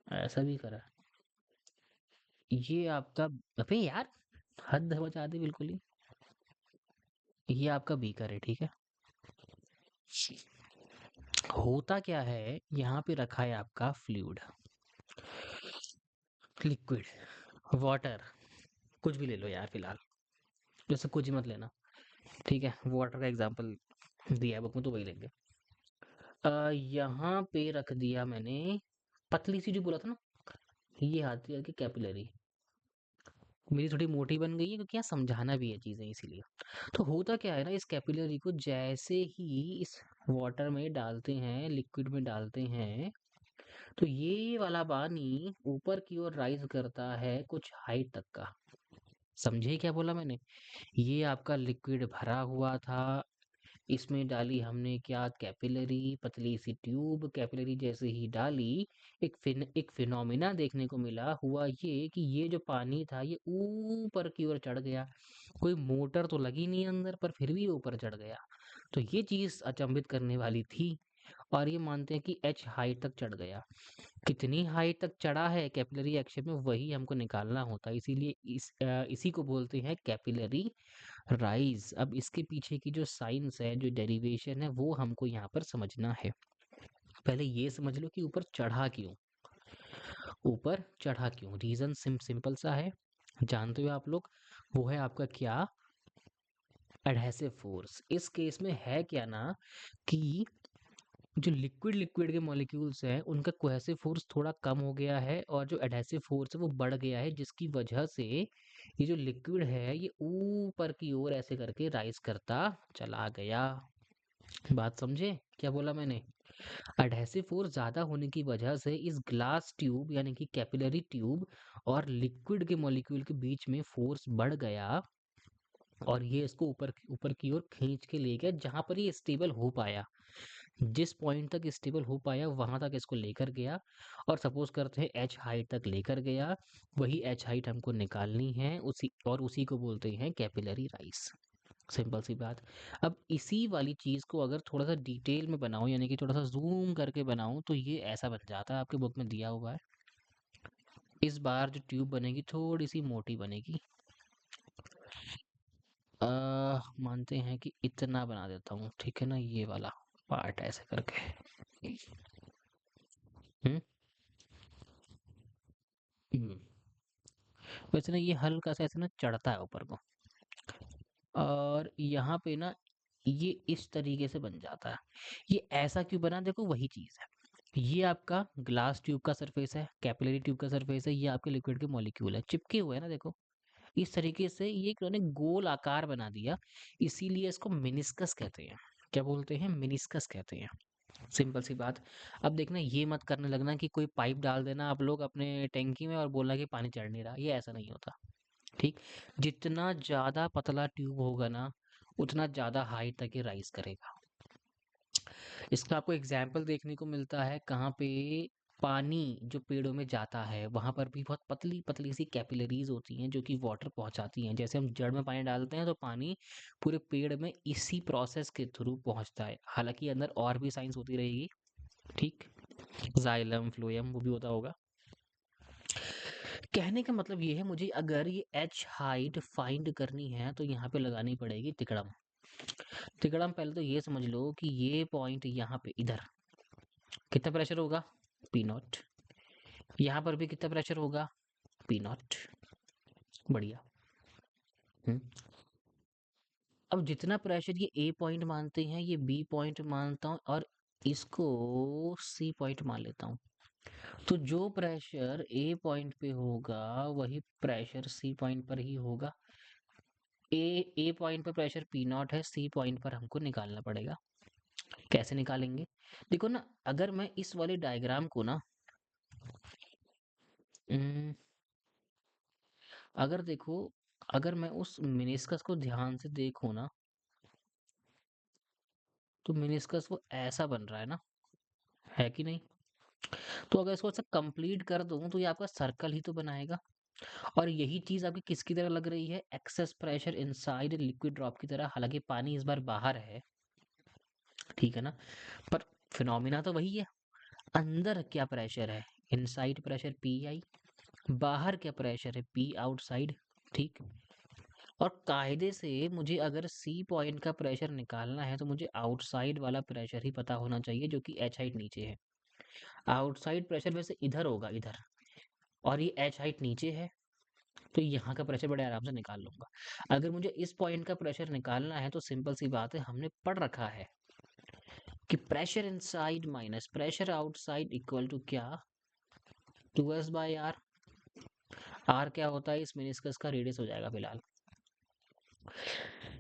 ऐसा बीकर है। ये आपका, अबे यार, हद मचा दी बिल्कुल ही। ये आपका बीकर है, ठीक है। होता क्या है, यहाँ पे रखा है आपका फ्लूइड, लिक्विड, वाटर, कुछ भी ले लो यार फिलहाल, जैसे कुछ ही मत लेना, ठीक है। वाटर का एग्जांपल दिया है बुक में तो वही लेंगे। यहाँ पे रख दिया मैंने पतली सी, जो बोला था ना, ये आती है कि कैपिलरी। मेरी थोड़ी मोटी बन गई है क्योंकि यहाँ समझाना भी है चीजें, इसीलिए। तो होता क्या है ना, इस कैपिलरी को जैसे ही इस वाटर में डालते हैं, लिक्विड में डालते हैं, तो ये वाला पानी ऊपर की ओर राइज करता है कुछ हाइट तक का, समझे क्या बोला मैंने? ये आपका लिक्विड भरा हुआ था, इसमें डाली हमने क्या, कैपिलरी, पतली सी ट्यूब। कैपिलरी जैसे ही डाली, एक फिनोमिना देखने को मिला। हुआ ये कि ये जो पानी था ये ऊपर की ओर चढ़ गया। कोई मोटर तो लगी नहीं अंदर, पर फिर भी ऊपर चढ़ गया। तो ये चीज अचंभित करने वाली थी। और ये मानते हैं कि एच हाइट तक चढ़ गया। कितनी हाइट तक चढ़ा है कैपिलरी एक्शन में, वही हमको निकालना होता है। इसीलिए इसी को बोलते हैं कैपिलरी राइज। अब इसके पीछे की जो साइंस है, जो डेरिवेशन है, वो हमको यहाँ पर समझना है। पहले ये समझ लो कि ऊपर चढ़ा क्यों, ऊपर चढ़ा क्यों। रीजन सिंपल सा है, जानते हो आप लोग। वो है आपका क्या, एडहेसिव फोर्स। इस केस में है क्या ना कि जो लिक्विड लिक्विड के मॉलिक्यूल्स हैं उनका कोहेसिव फोर्स थोड़ा कम हो गया है, और जो एडहेसिव फोर्स है वो बढ़ गया है, जिसकी वजह से ये जो लिक्विड है ये ऊपर की ओर ऐसे करके राइज करता चला गया। बात समझे क्या बोला मैंने? एडहेसिव फोर्स ज्यादा होने की वजह से इस ग्लास ट्यूब यानी कि कैपिलरी ट्यूब और लिक्विड के मॉलिक्यूल के बीच में फोर्स बढ़ गया, और ये इसको ऊपर ऊपर की ओर खींच के ले गया, जहां पर ये स्टेबल हो पाया। जिस पॉइंट तक स्टेबल हो पाया वहां तक इसको लेकर गया, और सपोज करते हैं एच हाइट तक लेकर गया। वही एच हाइट हमको निकालनी है, उसी को बोलते हैं कैपिलरी राइज। सिंपल सी बात। अब इसी वाली चीज को अगर थोड़ा सा डिटेल में बनाओ, यानी कि थोड़ा सा जूम करके बनाओ, तो ये ऐसा बन जाता है, आपके बुक में दिया हुआ है। इस बार जो ट्यूब बनेगी थोड़ी सी मोटी बनेगी। मानते हैं कि इतना बना देता हूँ, ठीक है ना, ये वाला पार्ट ऐसे करके। हम्म हम्म। वैसे ना ये हल्का सा ऐसे ना चढ़ता है ऊपर को, और यहाँ पे ना ये इस तरीके से बन जाता है। ये ऐसा क्यों बना, देखो वही चीज है। ये आपका ग्लास ट्यूब का सरफेस है, कैपिलरी ट्यूब का सरफेस है, ये आपके लिक्विड के मॉलिक्यूल है, चिपके हुए हैं ना, देखो। इस तरीके से ये इन्होंने गोल आकार बना दिया, इसीलिए इसको मिनिस्कस कहते हैं। क्या बोलते हैं? मिनिस्कस कहते हैं। सिंपल सी बात। अब देखना, ये मत करने लगना कि कोई पाइप डाल देना आप लोग अपने टैंकी में और बोलना कि पानी चढ़ नहीं रहा, ये ऐसा नहीं होता। ठीक। जितना ज्यादा पतला ट्यूब होगा ना, उतना ज्यादा हाइट तक ये राइज करेगा। इसका आपको एग्जाम्पल देखने को मिलता है कहाँ पे, पानी जो पेड़ों में जाता है वहां पर भी बहुत पतली पतली सी कैपिलरीज होती हैं जो कि वाटर पहुंचाती हैं। जैसे हम जड़ में पानी डालते हैं तो पानी पूरे पेड़ में इसी प्रोसेस के थ्रू पहुंचता है। हालांकि अंदर और भी साइंस होती रहेगी, ठीक, जाइलम फ्लोएम वो भी होता होगा। कहने का मतलब ये है, मुझे अगर ये एच हाइट फाइंड करनी है तो यहाँ पे लगानी पड़ेगी तिकड़म। तिकड़म पहले तो ये समझ लो कि ये पॉइंट यहाँ पे इधर कितना प्रेशर होगा, पी नॉट। यहाँ पर भी कितना प्रेशर होगा, पी नॉट। बढ़िया। हम्म। अब जितना प्रेशर ये ए पॉइंट मानते हैं, ये बी पॉइंट मानता हूँ, और इसको सी पॉइंट मान लेता हूँ। तो जो प्रेशर ए पॉइंट पे होगा वही प्रेशर सी पॉइंट पर ही होगा। ए पॉइंट पर प्रेशर पी नॉट है, सी पॉइंट पर हमको निकालना पड़ेगा। कैसे निकालेंगे? देखो ना, अगर मैं इस वाले डायग्राम को ना, उम, अगर देखो, अगर मैं उस मेनिस्कस को ध्यान से देखूं ना, तो मेनिस्कस वो ऐसा बन रहा है ना, है कि नहीं? तो अगर इसको ऐसा कंप्लीट कर दूं तो ये आपका सर्कल ही तो बनाएगा। और यही चीज आपकी किसकी तरह लग रही है, excess pressure inside liquid drop की तरह। हालांकि पानी इस बार बाहर है, ठीक है ना, पर फिनोमिना तो वही है। अंदर क्या प्रेशर है, इनसाइड प्रेशर पी आई, बाहर क्या प्रेशर है, पी आउटसाइड। ठीक। और कायदे से मुझे अगर सी पॉइंट का प्रेशर निकालना है तो मुझे आउटसाइड वाला प्रेशर ही पता होना चाहिए, जो कि एच हाइट नीचे है। आउटसाइड प्रेशर वैसे इधर होगा, इधर, और ये एच हाइट नीचे है, तो यहाँ का प्रेशर बड़े आराम से निकाल लूंगा। अगर मुझे इस पॉइंट का प्रेशर निकालना है तो सिंपल सी बात है, हमने पढ़ रखा है कि pressure inside minus pressure outside equal to क्या, 2s/r। आर क्या होता है, इस मेनिस्कस का रेडियस हो जाएगा फिलहाल।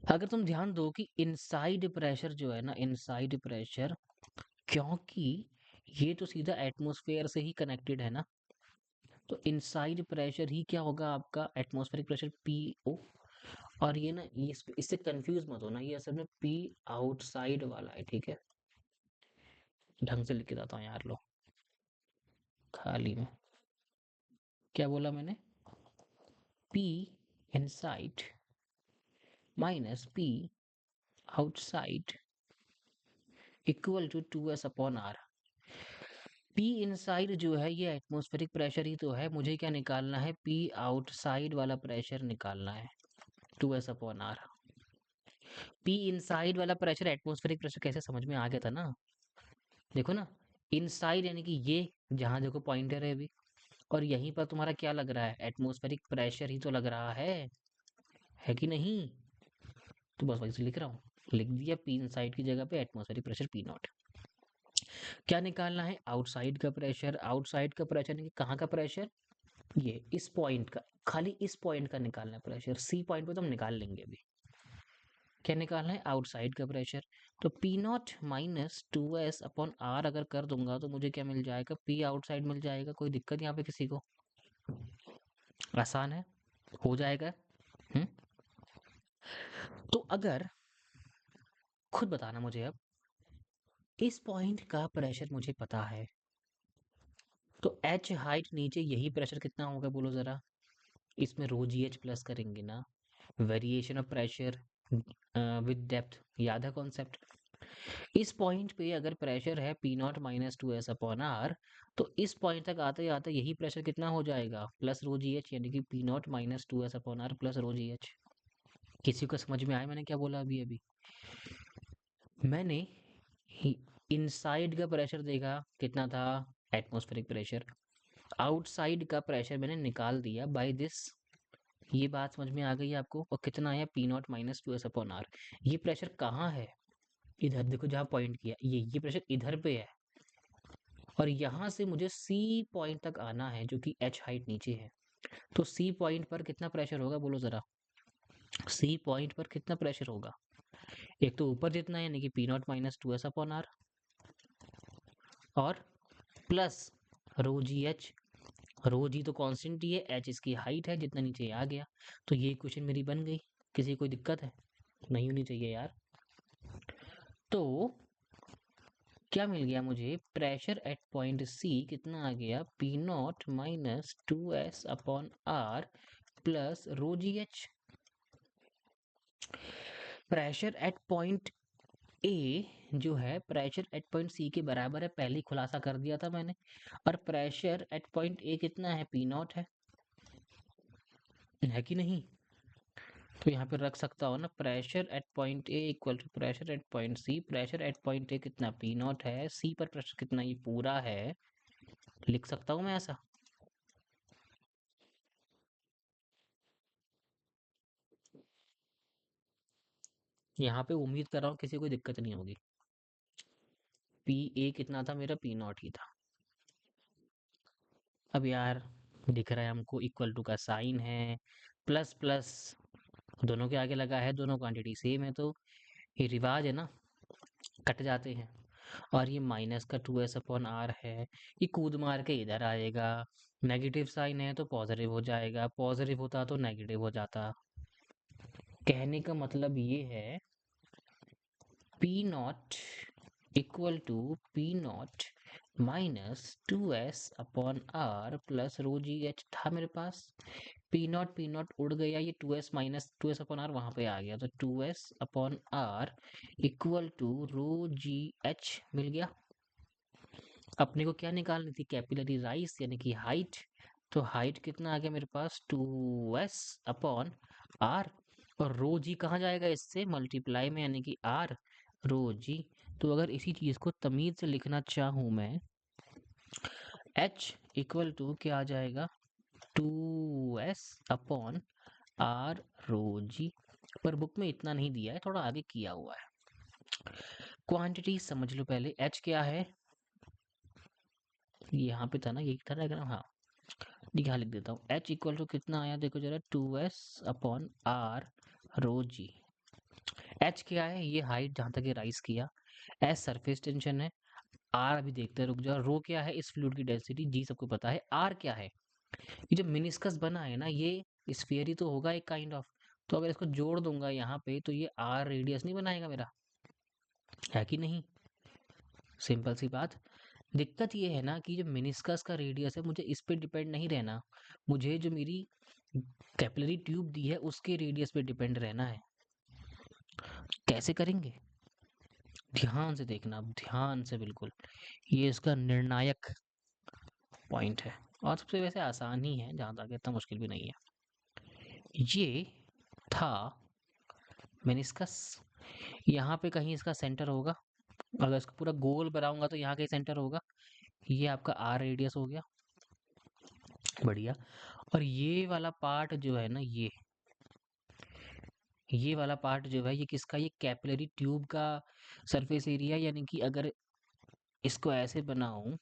अगर तुम ध्यान दो कि इनसाइड प्रेशर जो है ना, इनसाइड प्रेशर, क्योंकि ये तो सीधा एटमॉस्फेयर से ही कनेक्टेड है ना, तो इनसाइड प्रेशर ही क्या होगा आपका, एटमॉस्फेरिक प्रेशर पीओ। और ये ना, ये इससे कंफ्यूज मत होना, ये असल में पी आउटसाइड वाला है, ठीक है। ढंग से लिख के जाता हूँ यार, लो खाली में क्या बोला मैंने, P inside minus P outside equal to 2s upon R. P inside जो है ये एटमॉस्फेरिक प्रेशर ही तो है, मुझे क्या निकालना है, पी आउटसाइड वाला प्रेशर निकालना है, 2s upon R. P inside वाला प्रेशर एटमॉस्फेरिक प्रेशर कैसे समझ में आ गया था ना, देखो ना, इनसाइड यानी कि ये जहां देखो पॉइंटर है अभी, और यहीं पर तुम्हारा क्या लग रहा है, एटमॉस्फेरिक प्रेशर ही तो लग रहा है कि नहीं। तो बस वही से लिख रहा हूँ, लिख दिया पी इनसाइड की जगह पे एटमॉस्फेरिक प्रेशर पी नॉट। क्या निकालना है, आउटसाइड का प्रेशर। आउटसाइड का प्रेशर यानी कि कहाँ का प्रेशर, ये इस पॉइंट का, खाली इस पॉइंट का निकालना है प्रेशर, सी पॉइंट पे तो हम निकाल लेंगे अभी। क्या निकालना है, आउटसाइड का प्रेशर। तो P naught minus 2s upon R अगर कर दूंगा तो मुझे क्या मिल जाएगा, पी आउटसाइड मिल जाएगा। कोई दिक्कत यहाँ पे किसी को, आसान है, हो जाएगा। हम्म। तो अगर खुद बताना मुझे अब, इस पॉइंट का प्रेशर मुझे पता है, तो एच हाइट नीचे यही प्रेशर कितना होगा बोलो जरा, इसमें रो जी एच प्लस करेंगे ना, variation of pressure with depth, याद है कॉन्सेप्ट। इस पॉइंट पे अगर प्रेशर है P naught minus 2s upon R, तो इस पॉइंट तक आते आते यही प्रेशर कितना हो जाएगा, प्लस रो जी एच, यानी कि P naught minus 2s upon R plus rho जी एच। किसी को समझ में आया मैंने क्या बोला अभी अभी, मैंने इनसाइड का प्रेशर देखा कितना था, एटमॉस्फेरिक प्रेशर। आउटसाइड का प्रेशर मैंने निकाल दिया बाय दिस, ये बात समझ में आ गई आपको। और कितना आया, P naught minus 2s upon R. ये प्रेशर कहाँ है, इधर देखो जहाँ पॉइंट किया, ये प्रेशर इधर पे है, और यहाँ से मुझे सी पॉइंट तक आना है जो कि एच हाइट नीचे है। तो सी पॉइंट पर कितना प्रेशर होगा बोलो जरा, सी पॉइंट पर कितना प्रेशर होगा, एक तो ऊपर जितना है यानी कि P naught minus 2s upon R, और प्लस रो जी एच, रो जी तो कांस्टेंट ही है, एच इसकी हाइट है, जितना नीचे आ गया। तो ये इक्वेशन मेरी बन गई, किसी कोई दिक्कत है, नहीं होनी चाहिए यार। तो क्या मिल गया मुझे, प्रेशर एट पॉइंट सी कितना आ गया, P naught minus 2s upon R plus rho ji H. Pressure at point A जो है प्रेशर एट पॉइंट सी के बराबर है, पहले ही खुलासा कर दिया था मैंने। और प्रेशर एट पॉइंट ए कितना है, पी नॉट है कि नहीं। तो यहाँ पे रख सकता हो ना, pressure at point A equal to pressure at point C. Pressure at point A कितना, पी नॉट है, सी पर प्रेशर कितना, ये पूरा है, लिख सकता हूँ मैं ऐसा। यहाँ पे उम्मीद कर रहा हूँ किसी को दिक्कत नहीं होगी। पी ए कितना था मेरा, पी नॉट ही था। अब यार दिख रहा है हमको इक्वल टू का साइन है, प्लस प्लस दोनों के आगे लगा है, दोनों क्वांटिटी सेम है, तो ये रिवाज है ना, कट जाते हैं। और ये माइनस का 2s अपॉन आर है, ये कूद मार के इधर आएगा, नेगेटिव साइन है तो पॉजिटिव हो जाएगा, पॉजिटिव होता तो नेगेटिव हो जाता। कहने का मतलब ये है, P naught equal to P naught minus 2s upon R plus rho ji H था मेरे पास। पी नॉट उड़ गया, ये 2s minus 2s upon are वहां पे आ गया, तो 2s upon R equal to rho ji h मिल गया। अपने को क्या निकालनी थी, कैपिलरी राइज यानी कि हाइट। तो हाइट कितना आ गया मेरे पास, 2s अपॉन आर, और रो जी कहाँ जाएगा, इससे मल्टीप्लाई में यानी कि आर रो जी। तो अगर इसी चीज को तमीज से लिखना चाहूं मैं, h इक्वल टू क्या आ जाएगा, 2s अपॉन आर रो जी। पर बुक में इतना नहीं दिया है, थोड़ा आगे किया हुआ है। क्वांटिटी समझ लो पहले, h क्या है, यहाँ पे था ना, यही था डायग्राम, हाँ यहाँ लिख देता हूँ। h इक्वल टू कितना आया देखो जरा, 2s upon are rho G. h क्या है, ये हाइट जहां तक ये राइज किया, s सरफेस टेंशन है, r अभी देखते हैं रुक जाओ, रो क्या है इस फ्लूइड की डेंसिटी, g सबको पता है, r क्या है ये जो मिनिस्कस बना है ना, ये स्फीयर ही तो होगा एक काइंड ऑफ। तो अगर इसको जोड़ दूंगा यहाँ पे तो ये आर रेडियस नहीं बनाएगा मेरा, है कि नहीं? सिंपल सी बात। दिक्कत ये है ना कि जो मिनिस्कस का रेडियस है, मुझे इस पे डिपेंड नहीं रहना, मुझे जो मेरी कैपिलरी ट्यूब दी है उसके रेडियस पे डिपेंड रहना है। कैसे करेंगे? ध्यान से देखना, अब ध्यान से बिल्कुल, ये इसका निर्णायक पॉइंट है, और सबसे वैसे आसान ही है, जहाँ तक इतना मुश्किल भी नहीं है। ये था मेनिस्कस। यहाँ पे कहीं इसका सेंटर होगा, अगर इसको पूरा गोल बनाऊंगा तो यहाँ कहीं सेंटर होगा। ये आपका आर रेडियस हो गया, बढ़िया। और ये वाला पार्ट जो है ना, ये वाला पार्ट जो है, ये किसका? ये कैपिलरी ट्यूब का सरफेस एरिया, यानी कि अगर इसको ऐसे बनाऊं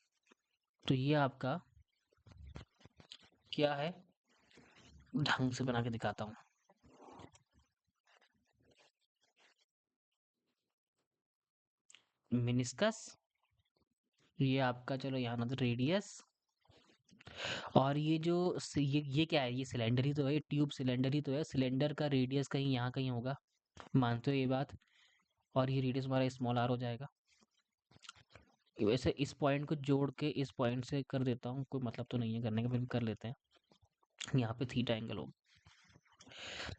तो ये आपका क्या है, ढंग से बना के दिखाता हूँ। मिनिस्कस, ये आपका, चलो यहाँ ना, तो रेडियस, और ये जो ये क्या है? ये सिलेंडर ही तो है, ये ट्यूब सिलेंडर ही तो है। सिलेंडर का रेडियस कहीं यहाँ कहीं होगा, मानते हो ये बात? और ये रेडियस हमारा स्मॉल आर हो जाएगा। वैसे इस पॉइंट को जोड़ के इस पॉइंट से कर देता हूँ, कोई मतलब तो नहीं है करने का, फिर भी कर लेते हैं। यहाँ पे थीटा एंगल होगा।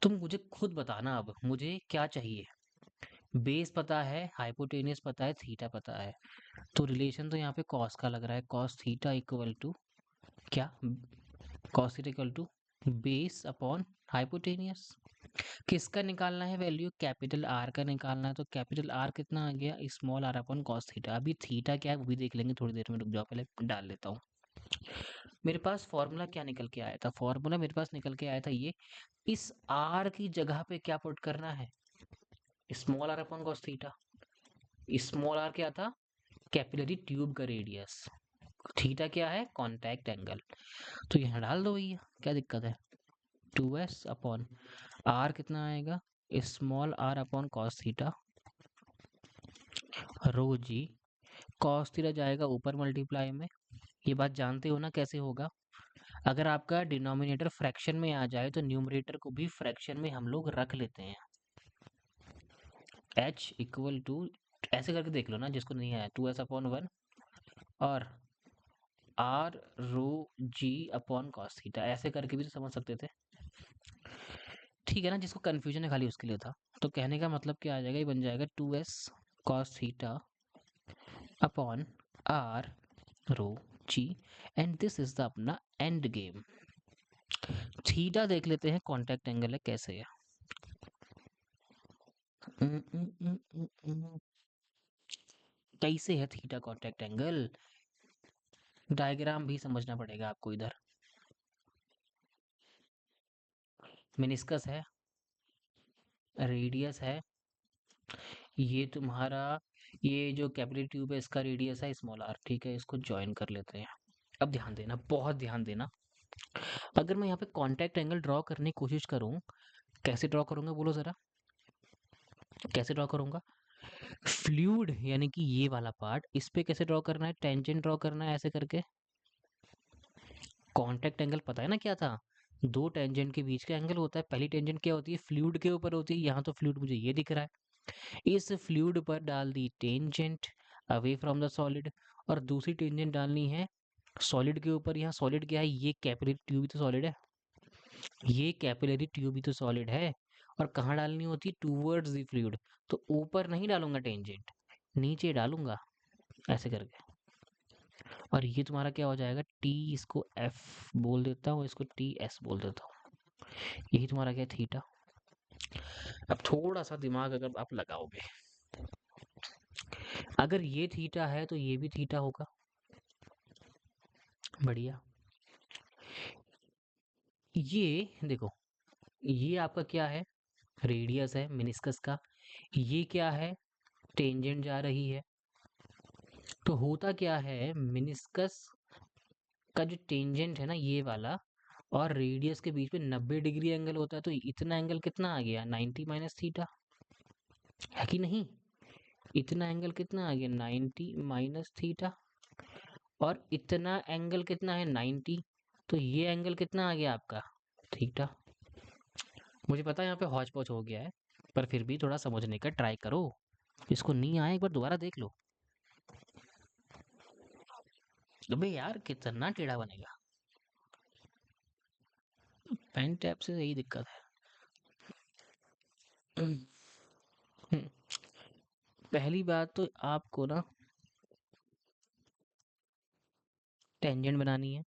तुम मुझे खुद बताना, अब मुझे क्या चाहिए? बेस पता है, हाइपोटेनियस पता है, थीटा पता है, तो रिलेशन तो यहाँ पे कॉस का लग रहा है। कॉस थीटा इक्वल टू क्या? Cos theta equal to base upon hypotenuse. किसका निकालना है वैल्यू? कैपिटल आर का निकालना है। तो कैपिटल आर कितना आ गया? Small are upon cos theta. अभी थीटा क्या है वो भी देख लेंगे थोड़ी देर में, रुक जाओ, पहले डाल लेता हूँ। मेरे पास फॉर्मूला क्या निकल के आया था? फॉर्मूला मेरे पास निकल के आया था ये, इस आर की जगह पे क्या पुट करना है? Small are upon cos theta. Small r क्या था? कैपिलरी ट्यूब का रेडियस। थीटा क्या है? Contact angle. तो यहाँ डाल दो भैया, क्या दिक्कत है? 2s अपॉन आर कितना आएगा? Small are upon cos theta, rho g. Cos theta जाएगा ऊपर मल्टीप्लाई में। ये बात जानते हो ना कैसे होगा? अगर आपका डिनोमिनेटर फ्रैक्शन में आ जाए तो न्यूमरेटर को भी फ्रैक्शन में हम लोग रख लेते हैं। h इक्वल टू, ऐसे करके देख लो ना जिसको नहीं आया, 2s अपॉन 1 और r rho g upon cos theta, ऐसे करके भी तो समझ सकते थे। ठीक है ना, जिसको कंफ्यूजन है खाली उसके लिए था। तो कहने का मतलब क्या आ जाएगा? ये बन जाएगा 2s cos theta upon are rho g, and this is the अपना एंड गेम। थीटा देख लेते हैं कॉन्टैक्ट एंगल है कैसे है। कैसे है थीटा कॉन्टैक्ट एंगल? डायग्राम भी समझना पड़ेगा आपको इधर। मेनिस्कस है, रेडियस है, ये तुम्हारा, ये जो कैपिलरी ट्यूब है इसका रेडियस है स्मॉल आर, ठीक है, इसको ज्वाइन कर लेते हैं। अब ध्यान देना, बहुत ध्यान देना। अगर मैं यहाँ पे कॉन्टैक्ट एंगल ड्रॉ करने की कोशिश करूँ, कैसे ड्रॉ करूंगा बोलो जरा? कैसे ड्रॉ करूंगा? फ्लूइड यानी कि ये वाला पार्ट, इस पे कैसे ड्रॉ करना है? टेंजेंट ड्रॉ करना है ऐसे करके। कॉन्टैक्ट एंगल पता है ना क्या था? दो टेंजेंट के बीच का एंगल होता है। पहली टेंजेंट क्या होती है? फ्लूइड के ऊपर होती है। यहाँ तो फ्लूइड मुझे ये दिख रहा है, इस फ्लूइड पर डाल दी tangent away from the solid, और दूसरी टेंजेंट डालनी है सॉलिड के ऊपर। यहाँ सॉलिड क्या है? ये कैपिलरी ट्यूब ही तो सॉलिड है, ये कैपिलरी ट्यूब ही तो सॉलिड है। और कहाँ डालनी होती है? Towards the fluid. तो ऊपर नहीं डालूंगा टेंजेंट, नीचे डालूंगा ऐसे करके। और ये तुम्हारा क्या हो जाएगा? टी, इसको एफ बोल देता हूँ, इसको टी एस बोल देता हूँ। यही तुम्हारा क्या है? थीटा। अब थोड़ा सा दिमाग अगर आप लगाओगे, अगर ये थीटा है तो ये भी थीटा होगा, बढ़िया। ये देखो, ये आपका क्या है? रेडियस है मेनिस्कस का। ये क्या है? टेंजेंट जा रही है। तो होता क्या है, मेनिस्कस का जो टेंजेंट है ना ये वाला, और रेडियस के बीच में 90 डिग्री एंगल होता है। तो इतना एंगल कितना आ गया? 90 माइनस थीटा, है कि नहीं? इतना एंगल कितना आ गया? 90 माइनस थीटा। और इतना एंगल कितना है? 90। तो ये एंगल कितना आ गया आपका, थीटा। मुझे पता है यहाँ पे हौच पौच हो गया है, पर फिर भी थोड़ा समझने का ट्राई करो। इसको नहीं आया एक बार दोबारा देख लो। अबे यार कितना टेढ़ा बनेगा, पेन टैप से यही दिक्कत है। पहली बात तो आपको ना टेंजेंट बनानी है,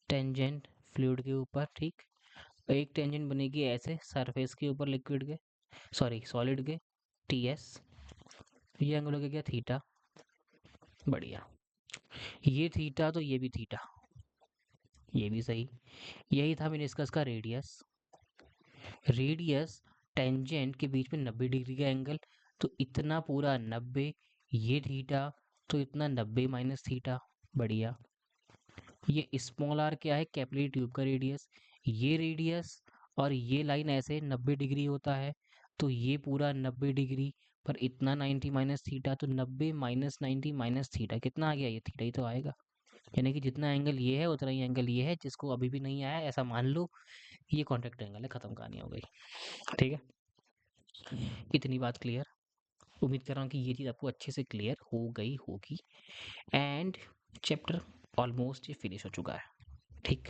टेंजेंट फ्लूइड के ऊपर, ठीक। एक टेंजेंट बनेगी ऐसे सरफेस के ऊपर लिक्विड के, सॉरी सॉलिड के, टीएस। ये एंगल हो गया थीटा, बढ़िया। ये थीटा तो ये भी थीटा, ये भी सही। यही था मेनिस्कस का रेडियस। रेडियस टेंजेंट के बीच में 90 डिग्री का एंगल, तो इतना पूरा 90, ये थीटा, तो इतना 90 माइनस थीटा, बढ़िया। ये स्मॉल आर क्या है, कैपिलरी ट्यूब का रेडियस। ये रेडियस और ये लाइन ऐसे 90 डिग्री होता है, तो ये पूरा 90 डिग्री, पर इतना 90 माइनस थीटा, तो 90 माइनस 90 माइनस थीटा कितना आ गया, ये थीटा ही तो आएगा। यानी कि जितना एंगल ये है उतना ही एंगल ये है, जिसको अभी भी नहीं आया ऐसा मान लो, ये कॉन्ट्रैक्ट एंगल है, खत्म कहानी हो गई। ठीक है, इतनी बात क्लियर। उम्मीद कर रहा हूँ कि ये चीज़ आपको अच्छे से क्लियर हो गई होगी। एंड चैप्टर ऑलमोस्ट ये फिनिश हो चुका है, ठीक।